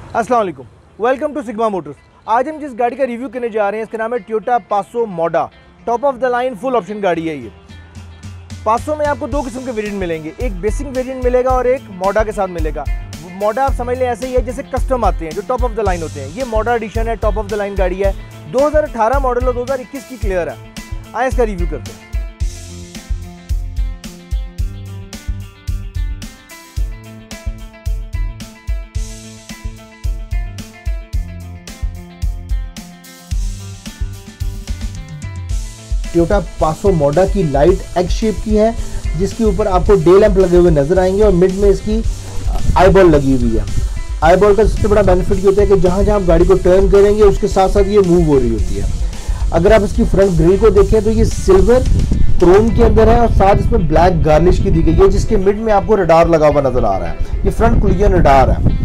अस्सलाम वालेकुम, welcome to sigma Motors. आज हम जिस गाड़ी का रिव्यू करने जा रहे हैं इसका नाम है Toyota Passo Moda. Top of the line full option गाड़ी है ये। पासो में आपको दो किस्म के वेरिएंट मिलेंगे, एक बेसिक वेरिएंट मिलेगा और एक मॉडा के साथ मिलेगा। मॉडा आप समझ लें ऐसे ही है जैसे कस्टम आते हैं जो टॉप ऑफ द लाइन होते हैं। ये मॉडा एडिशन है, टॉप ऑफ द लाइन गाड़ी है, 2018 मॉडल और 2021 की क्लियर है। आए इसका रिव्यू करते हैं। टोयोटा पासो मॉडा की लाइट एग शेप की है, जिसके ऊपर आपको डे लैंप लगे हुए नजर आएंगे और मिड में इसकी आई बॉल लगी हुई है। आई बॉल का सबसे बड़ा बेनिफिट ये होता है कि जहां जहां आप गाड़ी को टर्न करेंगे उसके साथ साथ ये मूव हो रही होती है। अगर आप इसकी फ्रंट ग्रिल को देखें तो ये सिल्वर क्रोम के अंदर है और साथ इसमें ब्लैक गार्निश की दी गई है, जिसके मिड में आपको रडार लगा हुआ नजर आ रहा है। ये फ्रंट कोलिजन रडार है।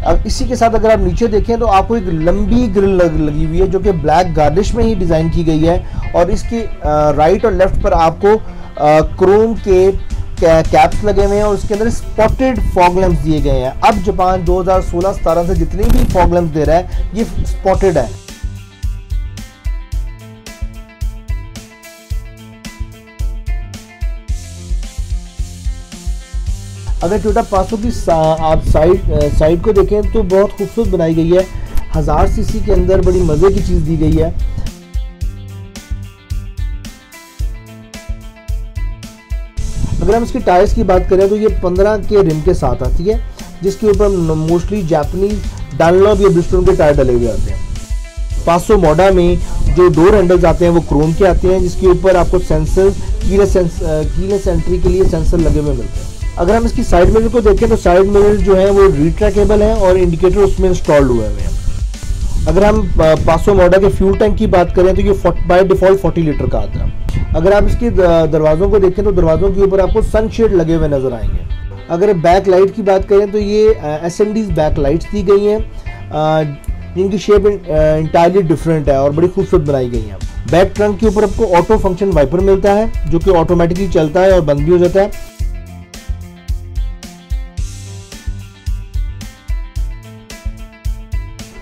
अब इसी के साथ अगर आप नीचे देखें तो आपको एक लंबी ग्रिल लगी हुई है जो कि ब्लैक गार्निश में ही डिजाइन की गई है और इसकी राइट और लेफ्ट पर आपको क्रोम के कैप्स लगे हुए हैं और उसके अंदर स्पॉटेड फॉग लैंप्स दिए गए हैं। अब जापान 2016-17 से जितने भी फॉग लैंप्स दे रहा है ये स्पॉटेड है। अगर टोयोटा पासो की आप साइड को देखें तो बहुत खूबसूरत बनाई गई है। 1000 सीसी के अंदर बड़ी मजे की चीज दी गई है। अगर हम इसकी टायर्स की बात करें तो ये 15 के रिम के साथ आती है, जिसके ऊपर मोस्टली जापानीज डनलॉप या ब्रिजस्टोन के टायर डले हुए आते हैं। पासो मॉडा में जो डोर हैंडल्स आते हैं वो क्रोम के आते हैं, जिसके ऊपर आपको सेंसर कीलेस एंट्री के लिए सेंसर लगे हुए मिलते हैं। अगर हम इसकी साइड मिरर को देखें तो साइड मिरर जो है वो रिट्रैकेबल है और इंडिकेटर उसमें इंस्टॉल्ड हुए हैं। अगर हम पासो मॉडा के फ्यूल टैंक की बात करें तो ये बाय डिफॉल्ट 40 लीटर का आता है। अगर आप इसके दरवाजों को देखें तो दरवाजों के ऊपर आपको सनशेड लगे हुए नजर आएंगे। अगर बैक लाइट की बात करें तो ये SMD's बैक लाइट्स दी गई हैं, जिनकी शेप इंटायरली डिफरेंट है और बड़ी खूबसूरत बनाई गई है। बैक ट्रंक के ऊपर आपको ऑटो फंक्शन वाइपर मिलता है जो कि ऑटोमेटिकली चलता है और बंद भी हो जाता है।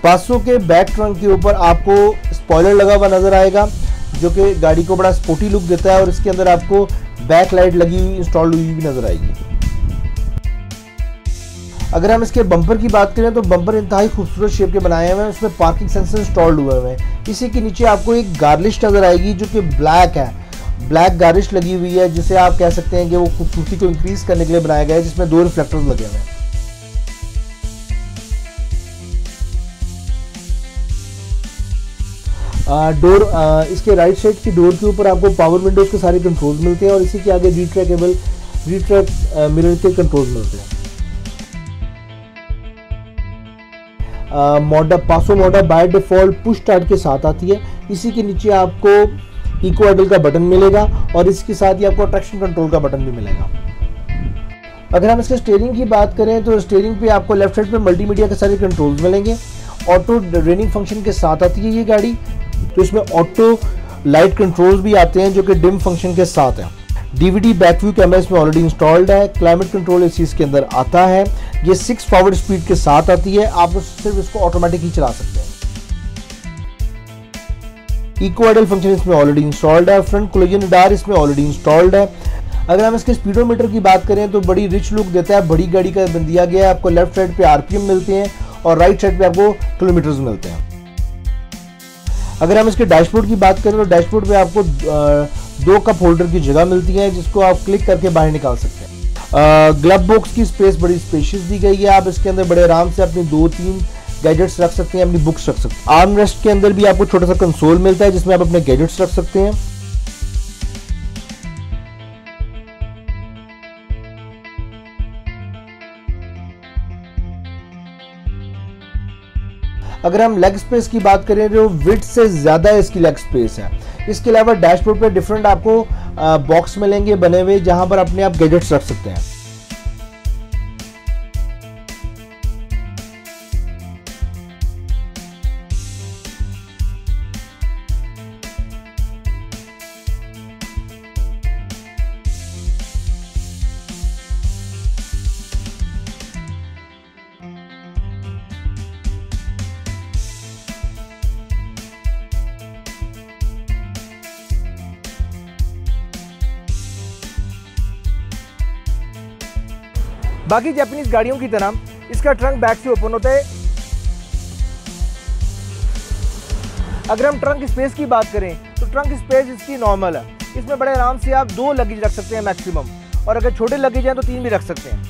पासो के बैक ट्रंक के ऊपर आपको स्पॉइलर लगा हुआ नजर आएगा जो कि गाड़ी को बड़ा स्पोर्टी लुक देता है और इसके अंदर आपको बैक लाइट लगी हुई इंस्टॉल हुई भी नजर आएगी। अगर हम इसके बम्पर की बात करें तो बम्पर इंतहाई खूबसूरत शेप के बनाए हुए हैं, उसमें पार्किंग सेंसर इंस्टॉल्ड हुए हुए हैं। इसी के नीचे आपको एक गार्निश नजर आएगी जो कि ब्लैक है, ब्लैक गार्निश लगी हुई है, जिसे आप कह सकते हैं कि वो खूबसूरती को इंक्रीज करने के लिए बनाया गया है, जिसमें 2 रिफ्लेक्टर्स लगे हुए हैं। डोर इसके राइट साइड की डोर के ऊपर आपको पावर विंडोज के सारे कंट्रोल्स मिलते हैं और इसी के आगे रिट्रैक मिरर के कंट्रोल्स मिलते हैं। पासो मॉडा बाय डिफॉल्ट पुश स्टार्ट के साथ आती है। इसी के नीचे आपको इको आइडल का बटन मिलेगा और इसके साथ ही आपको ट्रैक्शन कंट्रोल का बटन भी मिलेगा। अगर हम इसके स्टीयरिंग की बात करें तो स्टीयरिंग पे आपको लेफ्ट साइड पे मल्टीमीडिया के सारे कंट्रोल्स मिलेंगे। ऑटो रेनिंग फंक्शन के साथ आती है ये गाड़ी, तो इसमें ऑटो लाइट कंट्रोल्स भी आते हैं जो कि डिम फंक्शन के साथ है। DVD बैक व्यू कैमरा इसमें ऑलरेडी इंस्टॉल्ड है। क्लाइमेट कंट्रोल इसी इसके अंदर आता है। ये 6 फॉरवर्ड स्पीड के साथ आती है, आप सिर्फ इसको ऑटोमेटिक ही चला सकते हैं। इको आइडल फंक्शन इसमें ऑलरेडी इंस्टॉल्ड है। फ्रंट कोलिजन रडार इसमें ऑलरेडी इंस्टॉल्ड है। अगर हम इसके स्पीडोमीटर की बात करें तो बड़ी रिच लुक देता है, बड़ी गाड़ी का दिया गया है। आपको लेफ्ट साइड पे RPM मिलते हैं और राइट साइड पे आपको किलोमीटर्स मिलते हैं। अगर हम इसके डैशबोर्ड की बात करें तो डैशबोर्ड पे आपको 2 कप होल्डर की जगह मिलती है जिसको आप क्लिक करके बाहर निकाल सकते हैं। ग्लव बॉक्स की स्पेस बड़ी स्पेशियस दी गई है। आप इसके अंदर बड़े आराम से अपनी 2-3 गैजेट्स रख सकते हैं, अपनी बुक्स रख सकते हैं। आर्म रेस्ट के अंदर भी आपको छोटा सा कंसोल मिलता है जिसमें आप अपने गैजेट्स रख सकते हैं। अगर हम लेग स्पेस की बात करें तो विड्थ से ज्यादा इसकी लेग स्पेस है। इसके अलावा डैशबोर्ड पे डिफरेंट आपको बॉक्स मिलेंगे बने हुए जहां पर अपने आप गैजेट्स रख सकते हैं। बाकी जापानीज गाड़ियों की तरह इसका ट्रंक बैक से ओपन होता है। अगर हम ट्रंक स्पेस की बात करें तो ट्रंक स्पेस इसकी नॉर्मल है। इसमें बड़े आराम से आप 2 लगेज रख सकते हैं मैक्सिमम, और अगर छोटे लगेज हैं तो 3 भी रख सकते हैं।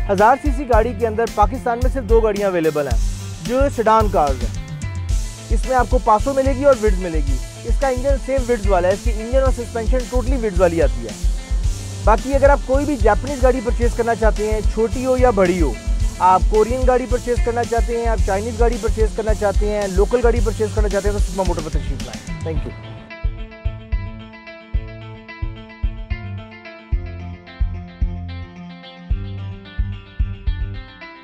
1000 सीसी गाड़ी के अंदर पाकिस्तान में सिर्फ 2 गाड़ियां अवेलेबल हैं जो सेडान कार्स हैं। इसमें आपको पासो मिलेगी और विड्स मिलेगी। इसका इंजन सेम विड्स वाला है, इसकी इंजन और सस्पेंशन टोटली विड्स वाली आती है। बाकी अगर आप कोई भी जापानीज गाड़ी परचेज करना चाहते हैं, छोटी हो या बड़ी हो, आप कोरियन गाड़ी परचेज करना चाहते हैं, आप चाइनीज़ गाड़ी परचेज करना चाहते हैं, लोकल गाड़ी परचेज करना चाहते हैं, तो सिग्मा मोटर पर तशरीफ लाएं। Thank you.